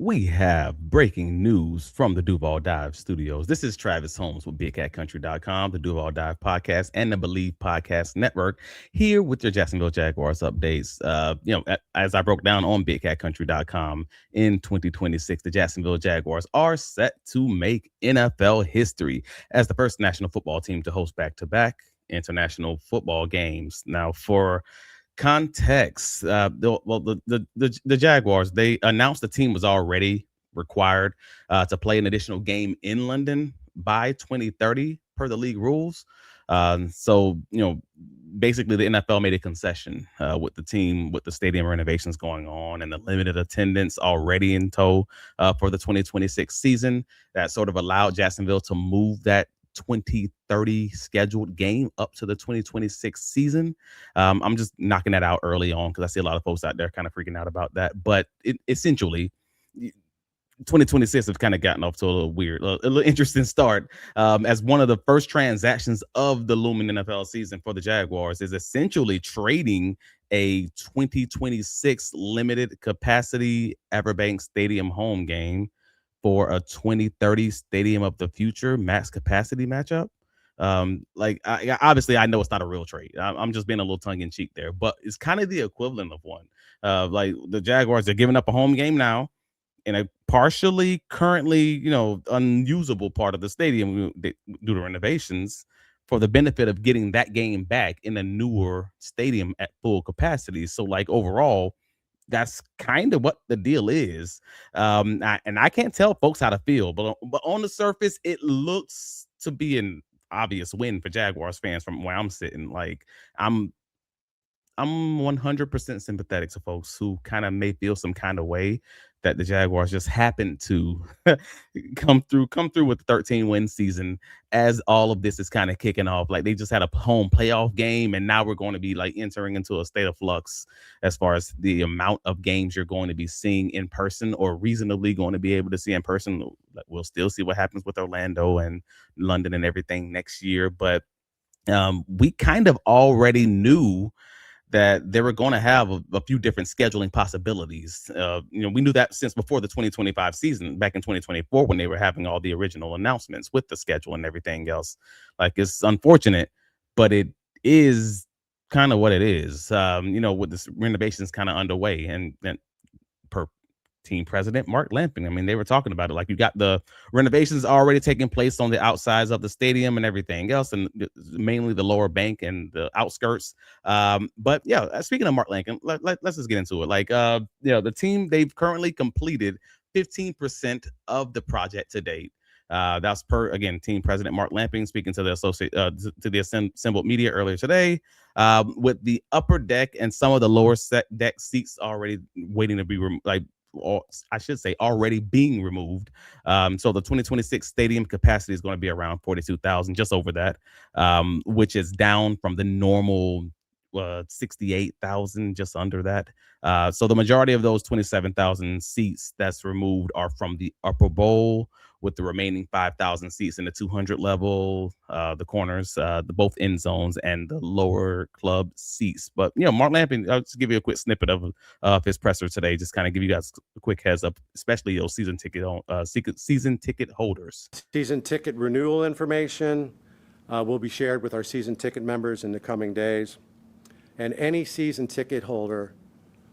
We have breaking news from the Duval Dive Studios. This is Travis Holmes with BigCatCountry.com, the Duval Dive Podcast, and the Believe Podcast Network. Here with your Jacksonville Jaguars updates. As I broke down on BigCatCountry.com, in 2026, the Jacksonville Jaguars are set to make NFL history as the first national football team to host back-to-back international football games. Now, for context, the Jaguars, they announced the team was already required to play an additional game in London by 2030 per the league rules. Basically the NFL made a concession with the team, with the stadium renovations going on and the limited attendance already in tow for the 2026 season. That sort of allowed Jacksonville to move that 2030 scheduled game up to the 2026 season. I'm just knocking that out early on because I see a lot of folks out there kind of freaking out about that. But essentially, 2026 have kind of gotten off to a little weird, a little interesting start, as one of the first transactions of the looming NFL season for the Jaguars is essentially trading a 2026 limited capacity EverBank Stadium home game for a 2030 Stadium of the Future max capacity matchup. Obviously, I know it's not a real trade. I'm just being a little tongue in cheek there, but it's kind of the equivalent of one. Like the Jaguars are giving up a home game now in a partially currently, unusable part of the stadium due to renovations for the benefit of getting that game back in a newer stadium at full capacity. So like overall, that's kind of what the deal is. I can't tell folks how to feel, but on the surface, it looks to be an obvious win for Jaguars fans from where I'm sitting. Like I'm 100% sympathetic to folks who kind of may feel some kind of way that the Jaguars just happened to come through with the 13-win season as all of this is kind of kicking off. Like they just had a home playoff game, and now we're going to be like entering into a state of flux as far as the amount of games you're going to be seeing in person or reasonably going to be able to see in person. We'll still see what happens with Orlando and London and everything next year, but we kind of already knew that they were going to have a few different scheduling possibilities. We knew that since before the 2025 season, back in 2024, when they were having all the original announcements with the schedule and everything else. Like, it's unfortunate, but it is kind of what it is. With this renovations kind of underway and per team president Mark Lamping, I mean, they were talking about it. Like, you got the renovations already taking place on the outsides of the stadium and everything else, and mainly the lower bank and the outskirts. But yeah, speaking of Mark Lamping, let's just get into it. Like, the team, they've currently completed 15% of the project to date. That's per, again, team president Mark Lamping speaking to the assembled media earlier today, with the upper deck and some of the lower deck seats already waiting to be or I should say already being removed. So the 2026 stadium capacity is going to be around 42,000, just over that, which is down from the normal 68,000, just under that. So the majority of those 27,000 seats that's removed are from the upper bowl, with the remaining 5,000 seats in the 200 level, the corners, the both end zones, and the lower club seats. But Mark Lamping, I'll just give you a quick snippet of his presser today, just kind of give you guys a quick heads up, especially those season ticket holders. Season ticket renewal information will be shared with our season ticket members in the coming days, and any season ticket holder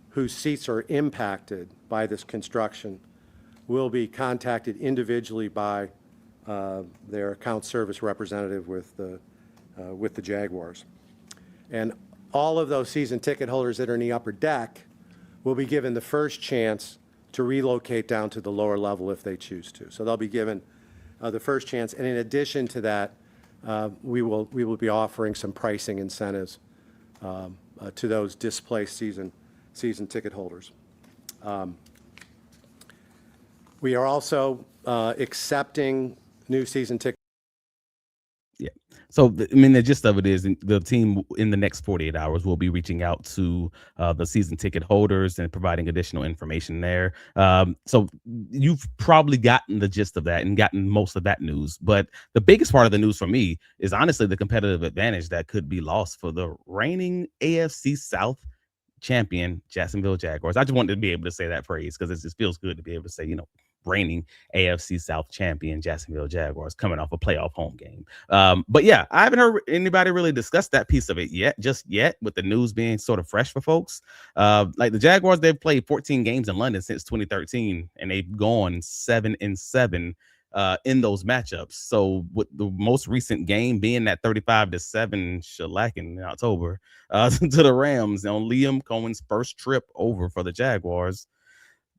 whose seats are impacted by this construction will be contacted individually by their account service representative with the Jaguars. And all of those season ticket holders that are in the upper deck will be given the first chance to relocate down to the lower level if they choose to. So they'll be given the first chance. And in addition to that, we will be offering some pricing incentives to those displaced season ticket holders. We are also accepting new season tickets. Yeah. So, the gist of it is the team in the next 48 hours will be reaching out to the season ticket holders and providing additional information there. So you've probably gotten the gist of that and gotten most of that news. But the biggest part of the news for me is honestly the competitive advantage that could be lost for the reigning AFC South champion Jacksonville Jaguars. I just wanted to be able to say that phrase because it just feels good to be able to say, reigning AFC South champion Jacksonville Jaguars coming off a playoff home game. But yeah, I haven't heard anybody really discuss that piece of it just yet, with the news being sort of fresh for folks. Like the Jaguars, they've played 14 games in London since 2013, and they've gone 7-7 in those matchups. So with the most recent game being that 35-7 shellacking in October to the Rams on Liam Coen's first trip over for the Jaguars,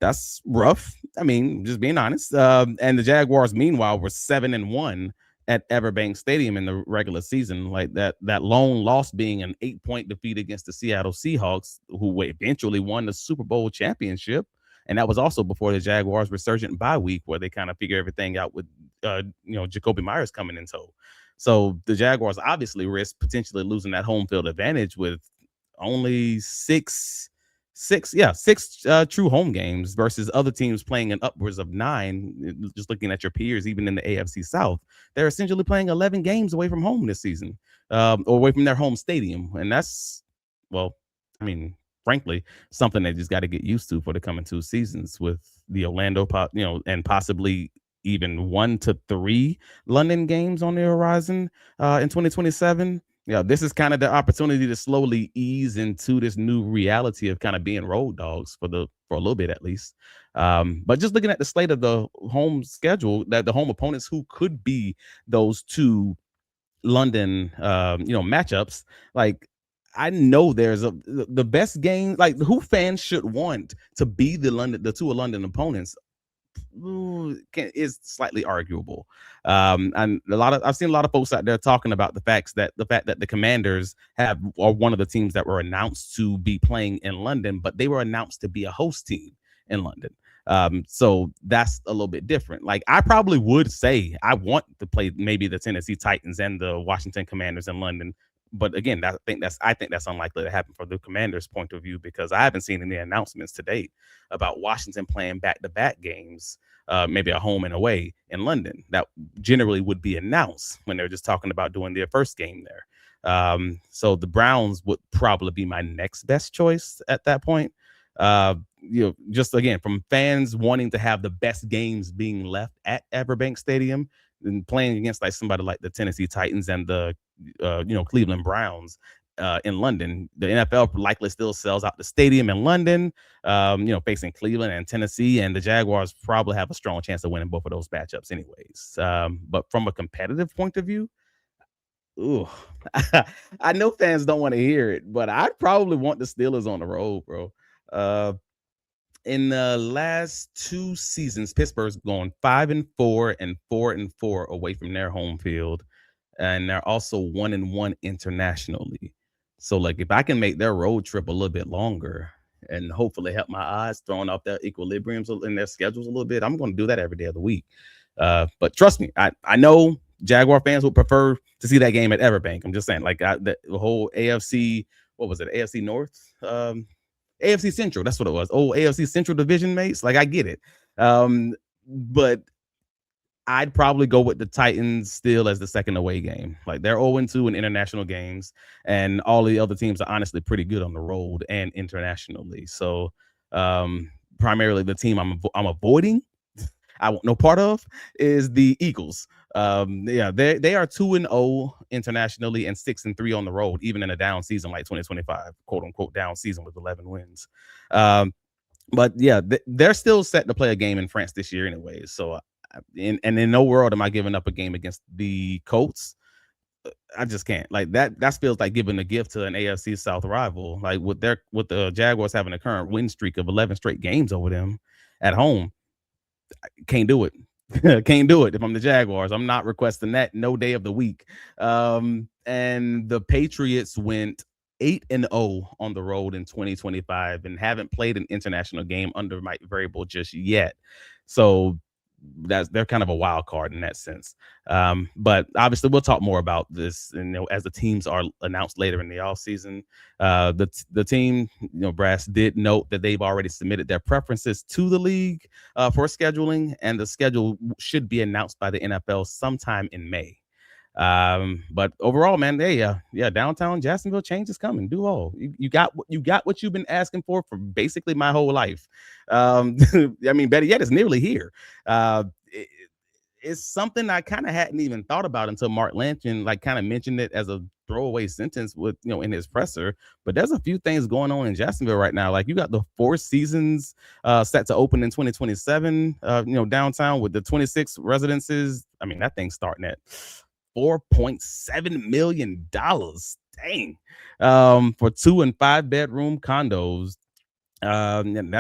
that's rough. I mean, just being honest. And the Jaguars, meanwhile, were 7-1 at EverBank Stadium in the regular season. Like that lone loss being an 8-point defeat against the Seattle Seahawks, who eventually won the Super Bowl championship. And that was also before the Jaguars' resurgent bye week, where they kind of figure everything out with, Jacoby Myers coming in tow. So the Jaguars obviously risk potentially losing that home field advantage with only six true home games versus other teams playing in upwards of 9. Just looking at your peers, even in the AFC South, they're essentially playing 11 games away from home this season, or away from their home stadium. And that's, well, I mean, frankly, something they just got to get used to for the coming 2 seasons, with the Orlando, and possibly even 1 to 3 London games on the horizon in 2027. Yeah, this is kind of the opportunity to slowly ease into this new reality of kind of being road dogs for a little bit at least. But just looking at the slate of the home schedule, that the home opponents who could be those 2 London, matchups, like I know there's the best game, like who fans should want to be the 2 London opponents is slightly arguable. And I've seen a lot of folks out there talking about the fact that the Commanders are one of the teams that were announced to be playing in London, but they were announced to be a host team in London. So that's a little bit different. Like I probably would say I want to play maybe the Tennessee Titans and the Washington Commanders in London. But again, I think that's unlikely to happen from the Commanders' point of view, because I haven't seen any announcements to date about Washington playing back-to-back games, maybe a home and away in London. That generally would be announced when they're just talking about doing their first game there. So the Browns would probably be my next best choice at that point. Just again, from fans wanting to have the best games being left at EverBank Stadium and playing against like somebody like the Tennessee Titans and the Cleveland Browns in London. The NFL likely still sells out the stadium in London, facing Cleveland and Tennessee, and the Jaguars probably have a strong chance of winning both of those matchups anyways. But from a competitive point of view, ooh, I know fans don't want to hear it, but I probably want the Steelers on the road, bro. Uh, in the last 2 seasons, Pittsburgh's gone 5-4 and 4-4 away from their home field, and they're also 1-1 internationally. So, like, if I can make their road trip a little bit longer and hopefully help my odds, throwing off their equilibriums in their schedules a little bit, I'm going to do that every day of the week. But trust me, I know Jaguar fans would prefer to see that game at EverBank. I'm just saying, like, the whole AFC, what was it, AFC North? AFC Central, that's what it was. Oh, AFC Central division mates. Like, I get it. But I'd probably go with the Titans still as the second away game. Like they're 0-2 in international games, and all the other teams are honestly pretty good on the road and internationally. So primarily the team I'm avoiding, I want no part of, is the Eagles. They are 2-0 internationally and 6-3 on the road, even in a down season like 2025, quote unquote down season with 11 wins. But yeah, they're still set to play a game in France this year anyways. So in no world am I giving up a game against the Colts. I just can't. Like that feels like giving a gift to an AFC South rival. Like with the Jaguars having a current win streak of 11 straight games over them at home. Can't do it. Can't do it. If I'm the Jaguars, I'm not requesting that no day of the week. And the Patriots went 8-0 on the road in 2025 and haven't played an international game under Mike Vrabel just yet. So they're kind of a wild card in that sense. But obviously we'll talk more about this, as the teams are announced later in the offseason. The team, brass did note that they've already submitted their preferences to the league for scheduling, and the schedule should be announced by the NFL sometime in May. But overall, man, yeah, downtown Jacksonville change is coming. Duval, you got what you've been asking for basically my whole life. I mean, better yet, it's nearly here. It, it's something I kind of hadn't even thought about until Mark Lanchin like kind of mentioned it as a throwaway sentence with in his presser. But there's a few things going on in Jacksonville right now. Like you got the Four Seasons set to open in 2027. Downtown with the 26 residences. I mean that thing's starting at $4.7 million. Dang, for 2 and 5 bedroom condos. And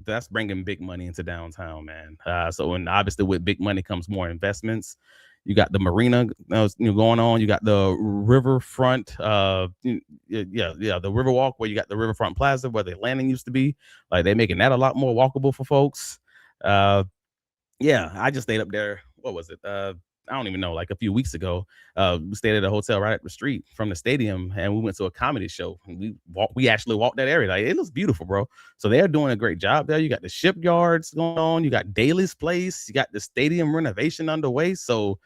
that's bringing big money into downtown, man. And obviously with big money comes more investments. You got the marina, going on. You got the riverfront, the Riverwalk where you got the Riverfront Plaza where the landing used to be. Like they're making that a lot more walkable for folks. I just stayed up there. What was it? I don't even know. Like a few weeks ago, we stayed at a hotel right up the street from the stadium, and we went to a comedy show. And we actually walked that area. Like it looks beautiful, bro. So they're doing a great job there. You got the shipyards going on. You got Daly's Place. You got the stadium renovation underway. So,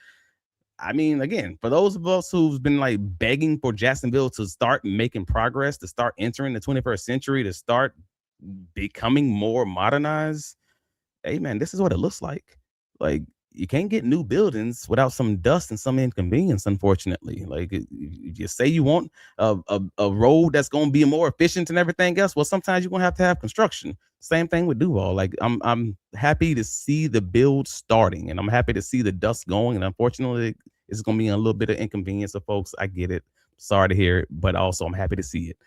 I mean, again, for those of us who've been like begging for Jacksonville to start making progress, to start entering the 21st century, to start becoming more modernized, hey man, this is what it looks like. Like you can't get new buildings without some dust and some inconvenience, unfortunately. Like you say you want a road that's going to be more efficient and everything else. Well, sometimes you're going to have construction. Same thing with Duval. Like I'm happy to see the build starting, and I'm happy to see the dust going. And unfortunately, it's going to be a little bit of inconvenience for folks. I get it. Sorry to hear it, but also I'm happy to see it.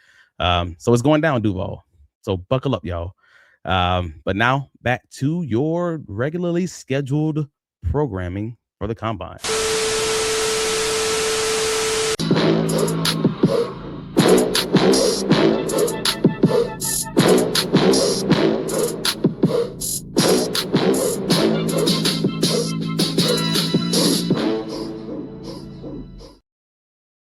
So it's going down, Duval. So buckle up, y'all. But now back to your regularly scheduled programming for the combine.